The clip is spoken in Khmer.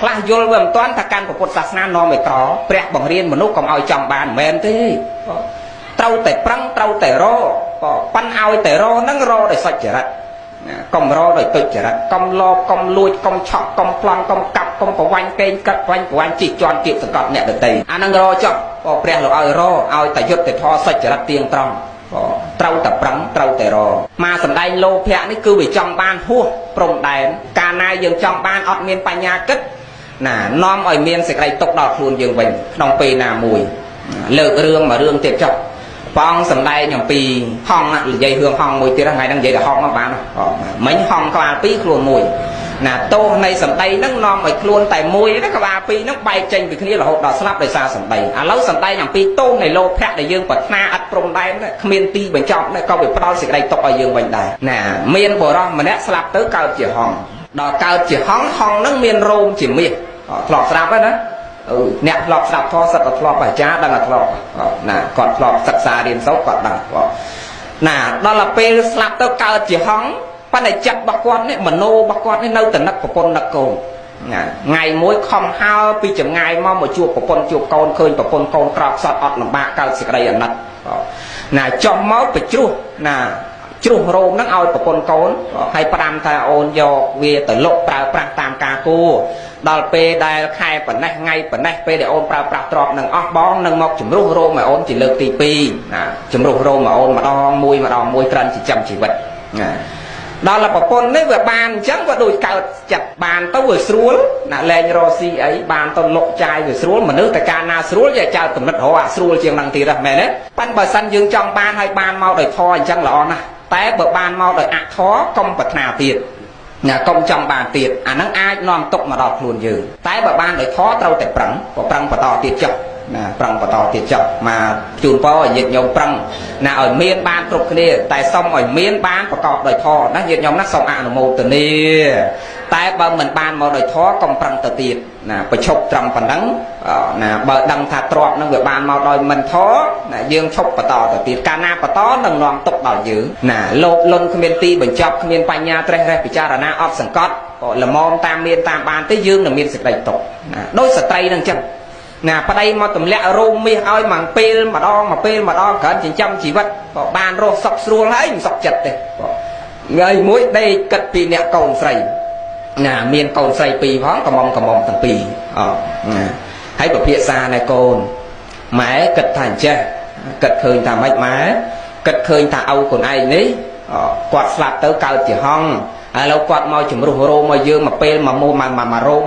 ខ្លះយល់វាមិនទាន់ថាកាន់ពុទ្ធសាសនានាំឲ្យក្រព្រះបង្រៀនមនុស្សកុំឲ្យចង់បានមិនមែនទេត្រូវតែប្រឹងត្រូវតែរប៉ាន់ឲ្យតែរហ្នឹងរដោយសុចរិតកុំរដោយទុច្ចរិតកុំលោភកុំលួចកុំឆក់កុំប្លន់កុំកាប់កុំប្រវាញ់កេងកាត់ប្រវាញ់ជីកជាន់ទៀតសង្កត់អ្នកដទៃអាហ្នឹងរចុះព្រះលោកឲ្យរឲ្យតែយុត្តិធម៌សុចរិតទៀងត្រង់ត្រូវតែប្រឹងត្រូវតែរមកសំដែងលោភៈនេះគឺវាចង់បានហួសព្រំដែនកាលណាយើងចង់បានអត់មានបញ្ញាគិតណានាំឲ្យមានសេចក្តីទុកដល់ខ្លួនយើងវិញក្នុងពេលណាមួយលើករឿងមករឿងទៀតចុះបងសំដែងអំពីហងនិយាយរឿងហងមួយទៀតថ្ងៃហ្នឹងនិយាយតែហងមកបានមិញហងក្បាលពីរខ្លួនមួយណាទោសនៃសម្ដីហ្នឹងនាំឲ្យខ្លួនតែមួយណាក្បាលពីរហ្នឹងបែកចេញពីគ្នារហូតដល់ស្លាប់ដោយសារសម្ដីឥឡូវសម្ដែងអំពីទោសនៃលោភៈដែលយើងប្រាថ្នាឥតព្រំដែនគ្មានទីបញ្ចប់ក៏វាផ្ដល់សេចក្តីទុកឲ្យយើងវិញដែរណាមានបុរសម្នាក់ស្លាប់ទៅកើតជាហងដល់កើតជាហងហ្នឹងមានរោមជាមាសធ្លាប់ស្រាប់ហើយណាអ្នកធ្លាប់ស្ដាប់ធម៌សិតតែធ្លាប់អាចារ្យដឹងតែធ្លាប់ណាគាត់ធ្លាប់សិក្សារៀនសូត្រគាត់ដឹងណាដល់ពេលស្លាប់ទៅកើតជាហង្សប៉ុន្តែចិត្តរបស់គាត់នេះមโนរបស់គាត់នេះនៅតែនឹកប្រពន្ធនឹកកូនណាថ្ងៃមួយខំហើពីចម្ងាយមកជួបប្រពន្ធជួបកូនឃើញប្រពន្ធកូនក្រោកសត់អត់លំបាកកើតសេចក្តីអាណិតណាចុះមកបញ្ជ្រុះណាជ្រុះរោមហ្នឹងឲ្យប្រពន្ធកូនហើយផ្ដាំថាអូនយកវាទៅលុកប្រើប្រាស់តាមការគួរដល់ពេលដែលខែប៉ុណ្ណេះថ្ងៃប៉ុណ្ណេះពេលដែលអូនប្រើប្រាស់ទ្រព្យនឹងអស់បងនឹងមកជំរុះរោមឲ្យអូនជាលើកទី2ណាជំរុះរោមឲ្យអូនម្ដងមួយក្រិនចិញ្ចឹមជីវិតណាដល់ប្រពន្ធនេះវាបានអញ្ចឹងវាដូចកើតចិត្តបានទៅវាស្រួលណាលែងរកស៊ីអីបានទៅលុកចាយវាស្រួលមនុស្សតែកាលណាស្រួលយកចោលកំណត់រកអាស្រួលជាងហ្នឹងទៀតហ្នឹងមែនទេប៉ិនបើសិនយើងចង់បានឲ្យបានមកដោយធម៌អញ្ចឹងល្អណាស់តែបើបានមកដោយអធម៌កុំប្រាថ្នាទៀតណាកុំចង់បានទៀតអាហ្នឹងអាចនាំទុកមកដល់ខ្លួនយើងតែបើបានដោយធម៌ត្រូវតែប្រឹងបន្តទៀតចុះណាប្រឹងបន្តទៀតចុះមកជូនពរឲ្យញាតិញោមប្រឹងណាឲ្យមានបានគ្រប់គ្នាតែសុំឲ្យមានបានប្រកបដោយធម៌ណាញាតិញោមណាសូមអនុមោទនាតែបើមិនបានមកដោយធម៌កុំប្រឹងទៅទៀតណាប្រឈប់ត្រឹមប៉ុណ្ណឹងណាបើដឹងថាទ្រព្យនឹងវាបានមកដោយមិនធម៌ណាយើងឈប់បន្តទៅទៀតកាលណាបន្តនឹងនាំទុកដល់យើងណាលោភលន់គ្មានទីបញ្ចប់គ្មានបញ្ញាត្រេះរេះពិចារណាអត់សង្កត់ល្មមតាមមានតាមបានទេយើងនឹងមានសេចក្តីទុកណាដោយស្ត្រីនឹងចឹងណាប្តីមកទម្លាក់រោមមាសឲ្យមួយពេលម្ដងក្រានចិញ្ចឹមជីវិតក៏បានរស់សុខស្រួលហើយមិនសុខចិត្តទេថ្ងៃមួយដេកគិតពីអ្នកកូនស្រីណាមានកូនស្រីពីរផងកំមុំទាំងពីរណាហើយពិភាក្សាណែកូនម៉ែគិតថាអញ្ចេះគិតឃើញថាម៉េចម៉ែគិតឃើញថាឪខ្លួនឯងនេះគាត់ស្លាប់ទៅកើតជាហង្សឥឡូវគាត់មកជំរុះរោមឲ្យយើងមួយពេលមួយរោម